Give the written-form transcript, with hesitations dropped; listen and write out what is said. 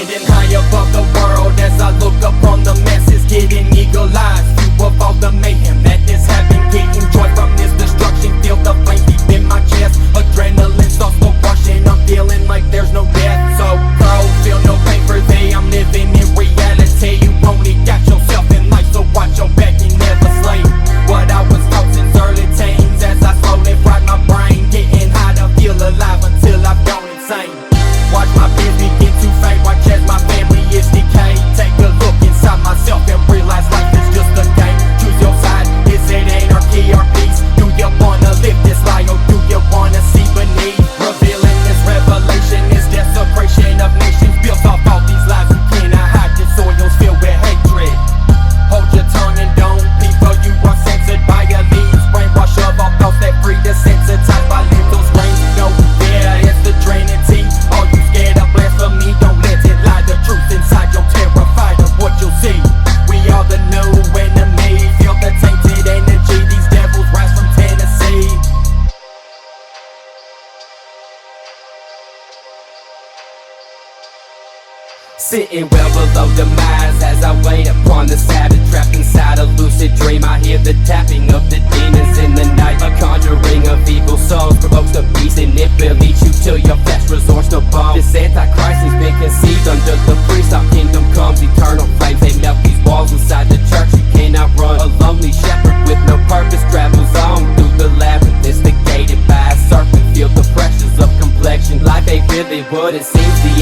Standing high above the world as I look upon the masses, getting eagle eyes. View of all the mayhem that is happening, getting joy from this destruction. Feel the flame deep in my chest, adrenaline starts to rush and I'm feeling like there's no death. So bro, feel no pain for they, I'm living in reality. You only got yourself in life, so watch your back and never slay what I was taught since early teens. As I slowly fried my brain, getting high to feel alive until I've gone insane. Watch my biz begin to fade, watch as my family is decayed. Take a look inside myself and realize life is just a game. Choose your side, is it anarchy or peace? Do you wanna live this lie or do you wanna see beneath? Revealing this revelation is desecration of nations, built off all these lies. You cannot hide your soils filled with hatred. Hold your tongue and don't peep, for you are censored by elites. Brainwash of all thoughts that free, desensitized by lethal screams. No, yeah, it's the Trinity. All you scared of blasphemy, don't let it lie. The truth inside you're terrified of what you'll see. We are the new enemy, feel the tainted energy. These devils rise from Tennessee. Sitting well below the demise as I wait upon the Sabbath, trapped inside a lucid dream. I hear the tapping of the demons in the night. A conjuring of evil souls provokes the beast and it will eat you till your flesh resorts to bone. This antichrist has been conceived under the priest. Our kingdom comes, eternal flames, they melt these walls inside the church. You cannot run. A lonely shepherd with no purpose travels on through the labyrinth, instigated by a serpent. Feel the pressures of complexion. Life ain't really what it seems. The